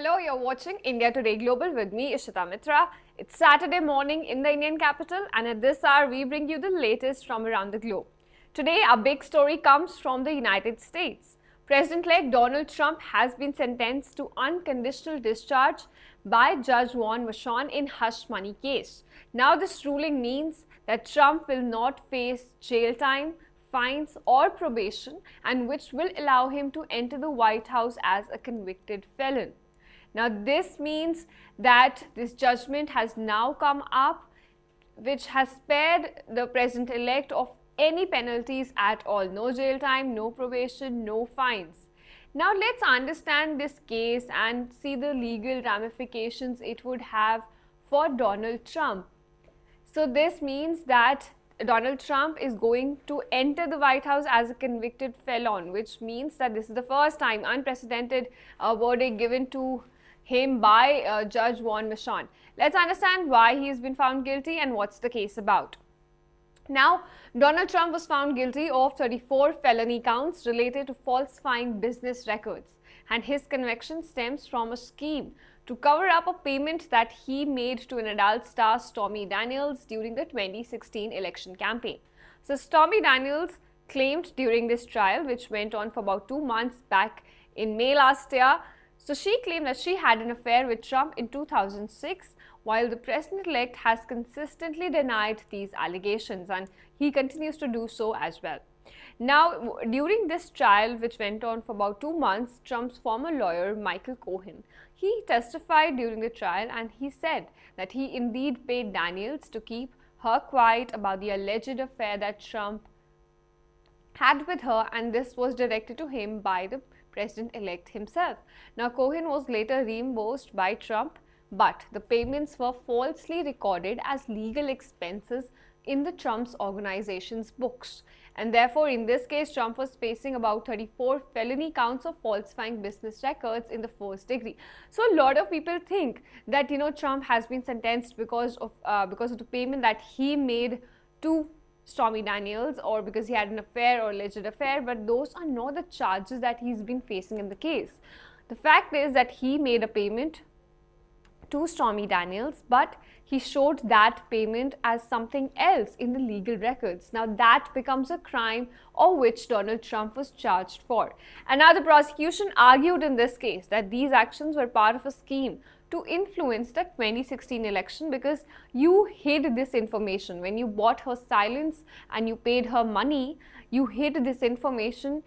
Hello, you're watching India Today Global with me, Ishita Mitra. It's Saturday morning in the Indian capital, and at this hour, we bring you the latest from around the globe. Today, our big story comes from the United States. President-elect Donald Trump has been sentenced to unconditional discharge by Judge Juan Merchan in hush money case. Now, this ruling means that Trump will not face jail time, fines or probation, and which will allow him to enter the White House as a convicted felon. Now, this means that this judgment has now come up, which has spared the president-elect of any penalties at all. No jail time, no probation, no fines. Now, let's understand this case and see the legal ramifications it would have for Donald Trump. So, this means that Donald Trump is going to enter the White House as a convicted felon, which means that this is the first time unprecedented verdict given to him by Judge Juan Merchan. Let's understand why he has been found guilty and what's the case about. Now, Donald Trump was found guilty of 34 felony counts related to falsifying business records, and his conviction stems from a scheme to cover up a payment that he made to an adult star, Stormy Daniels, during the 2016 election campaign. So, Stormy Daniels claimed during this trial, which went on for about 2 months back in May last year, so she claimed that she had an affair with Trump in 2006, while the president-elect has consistently denied these allegations, and he continues to do so as well. Now, during this trial, which went on for about 2 months, Trump's former lawyer, Michael Cohen, he testified during the trial, and he said that he indeed paid Daniels to keep her quiet about the alleged affair that Trump had with her, and this was directed to him by the president-elect himself. Now, Cohen was later reimbursed by Trump, but the payments were falsely recorded as legal expenses in the Trump's organization's books. And therefore, in this case, Trump was facing about 34 felony counts of falsifying business records in the first degree. So, a lot of people think that, Trump has been sentenced because of the payment that he made to Stormy Daniels, or because he had an affair or alleged affair, but those are not the charges that he's been facing in the case. The fact is that he made a payment to Stormy Daniels, but he showed that payment as something else in the legal records. Now, that becomes a crime of which Donald Trump was charged for. And now the prosecution argued in this case that these actions were part of a scheme to influence the 2016 election, because you hid this information. When you bought her silence and you paid her money, you hid this information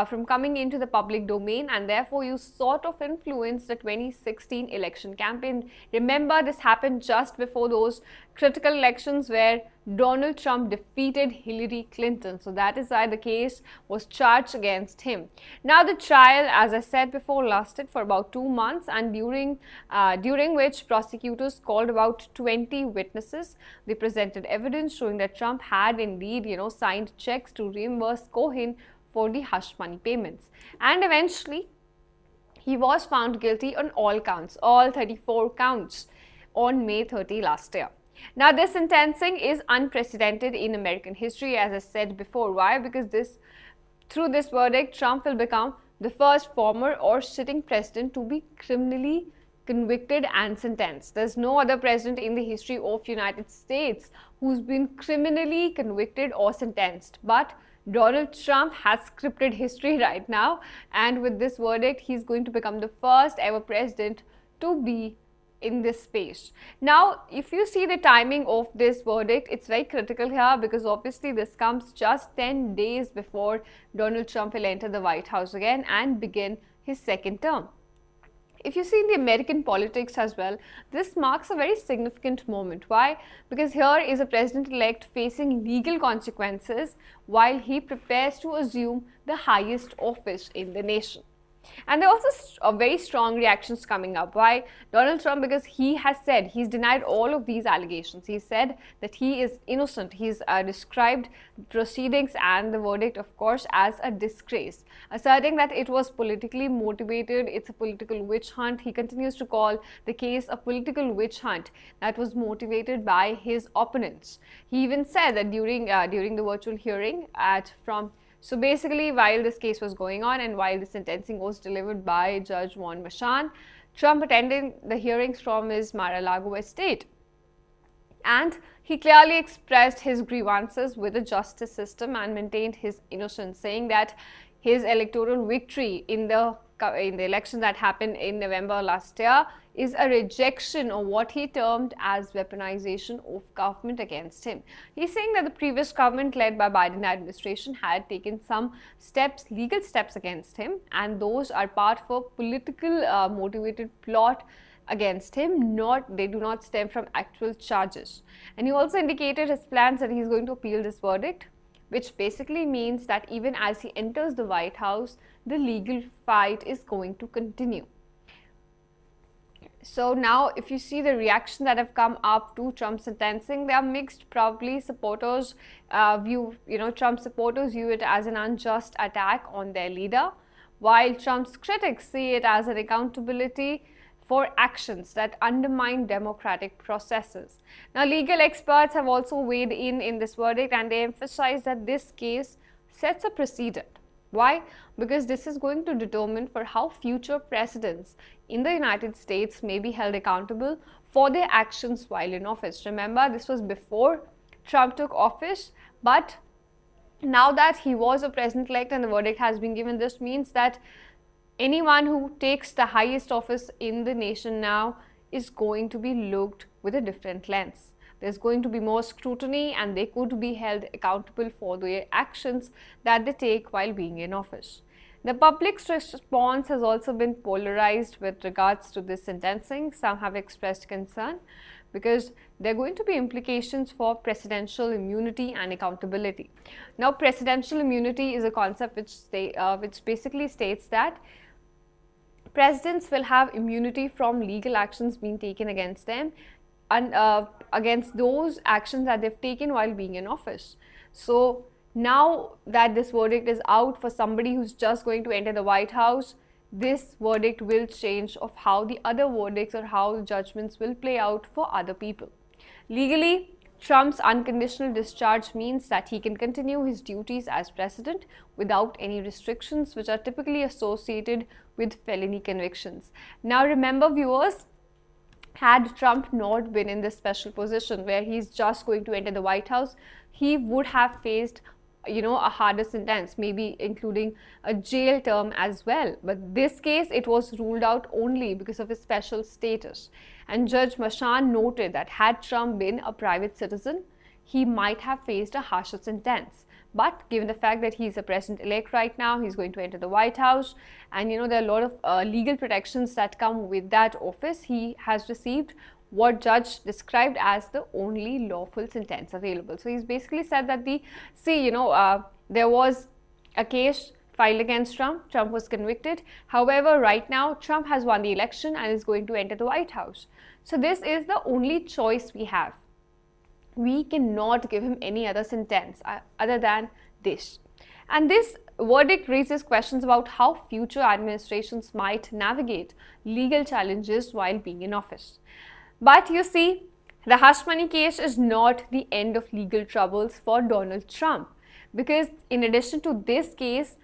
from coming into the public domain, and therefore you sort of influenced the 2016 election campaign. Remember, this happened just before those critical elections where Donald Trump defeated Hillary Clinton. So that is why the case was charged against him. Now, the trial, as I said before, lasted for about 2 months, and during which prosecutors called about 20 witnesses. They presented evidence showing that Trump had indeed, signed checks to reimburse Cohen for the hush money payments. And eventually, he was found guilty on all counts, all 34 counts, on May 30 last year. Now, this sentencing is unprecedented in American history, as I said before. Why? Because through this verdict, Trump will become the first former or sitting president to be criminally convicted and sentenced. There's no other president in the history of United States who's been criminally convicted or sentenced. But Donald Trump has scripted history right now, and with this verdict, he's going to become the first ever president to be in this space. Now, if you see the timing of this verdict, it's very critical here, because obviously this comes just 10 days before Donald Trump will enter the White House again and begin his second term. If you see in the American politics as well, this marks a very significant moment. Why? Because here is a president-elect facing legal consequences while he prepares to assume the highest office in the nation. And there are also very strong reactions coming up. Why? Donald Trump, because he has said, he's denied all of these allegations. He said that he is innocent. He's described proceedings and the verdict, of course, as a disgrace, asserting that it was politically motivated. It's a political witch hunt. He continues to call the case a political witch hunt that was motivated by his opponents. He even said that during the virtual hearing So basically, while this case was going on and while the sentencing was delivered by Judge Juan Merchan, Trump attended the hearings from his Mar-a-Lago estate, and he clearly expressed his grievances with the justice system and maintained his innocence, saying that his electoral victory in the election that happened in November last year is a rejection of what he termed as weaponization of government against him. He's saying that the previous government led by Biden administration had taken some steps, legal steps against him, and those are part of a political motivated plot against him, they do not stem from actual charges. And he also indicated his plans that he's going to appeal this verdict, which basically means that even as he enters the White House, the legal fight is going to continue. So now if you see the reaction that have come up to Trump's sentencing, they are mixed. Probably supporters Trump supporters view it as an unjust attack on their leader, while Trump's critics see it as an accountability for actions that undermine democratic processes. Now, legal experts have also weighed in this verdict, and they emphasize that this case sets a precedent. Why? Because this is going to determine for how future presidents in the United States may be held accountable for their actions while in office. Remember, this was before Trump took office, but now that he was a president-elect and the verdict has been given, this means that anyone who takes the highest office in the nation now is going to be looked with a different lens. There's going to be more scrutiny, and they could be held accountable for their actions that they take while being in office. The public's response has also been polarized with regards to this sentencing. Some have expressed concern because there are going to be implications for presidential immunity and accountability. Now, presidential immunity is a concept which basically states that presidents will have immunity from legal actions being taken against them and against those actions that they've taken while being in office. So now that this verdict is out for somebody who's just going to enter the White House, this verdict will change of how the other verdicts or how judgments will play out for other people. Legally, Trump's unconditional discharge means that he can continue his duties as president without any restrictions, which are typically associated with felony convictions. Now remember, viewers, had Trump not been in this special position where he's just going to enter the White House, he would have faced a harder sentence, maybe including a jail term as well. But this case, it was ruled out only because of his special status. And Judge Mashan noted that had Trump been a private citizen, he might have faced a harsher sentence. But given the fact that he's a president-elect right now, he's going to enter the White House, and there are a lot of legal protections that come with that office, he has received what judge described as the only lawful sentence available. So he's basically said that there was a case filed against Trump. Trump was convicted. However, right now, Trump has won the election and is going to enter the White House. So this is the only choice we have. We cannot give him any other sentence other than this. And this verdict raises questions about how future administrations might navigate legal challenges while being in office. But you see, the hush money case is not the end of legal troubles for Donald Trump, because in addition to this case,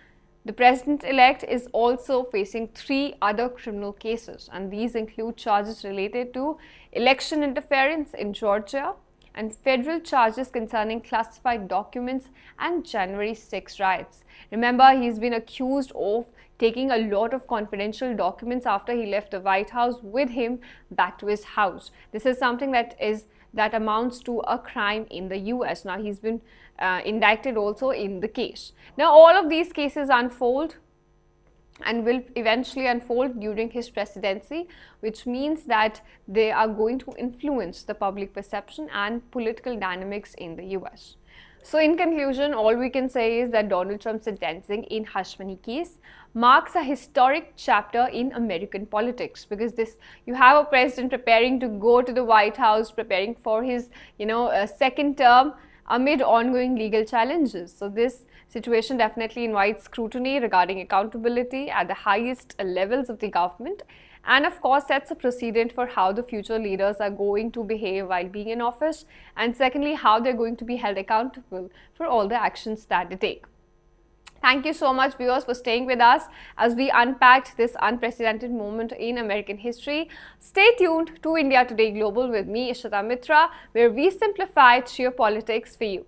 the president-elect is also facing 3 other criminal cases, and these include charges related to election interference in Georgia and federal charges concerning classified documents and January 6 riots. Remember, he's been accused of taking a lot of confidential documents after he left the White House with him back to his house. This is something that amounts to a crime in the US. Now, he's been indicted also in the case. Now, all of these cases unfold and will eventually unfold during his presidency, which means that they are going to influence the public perception and political dynamics in the US. So in conclusion, all we can say is that Donald Trump's sentencing in hush money case marks a historic chapter in American politics, because you have a president preparing to go to the White House, preparing for his second term amid ongoing legal challenges. So this situation definitely invites scrutiny regarding accountability at the highest levels of the government, and of course sets a precedent for how the future leaders are going to behave while being in office, and secondly, how they're going to be held accountable for all the actions that they take. Thank you so much, viewers, for staying with us as we unpacked this unprecedented moment in American history. Stay tuned to India Today Global with me, Ishita Mitra, where we simplified geopolitics for you.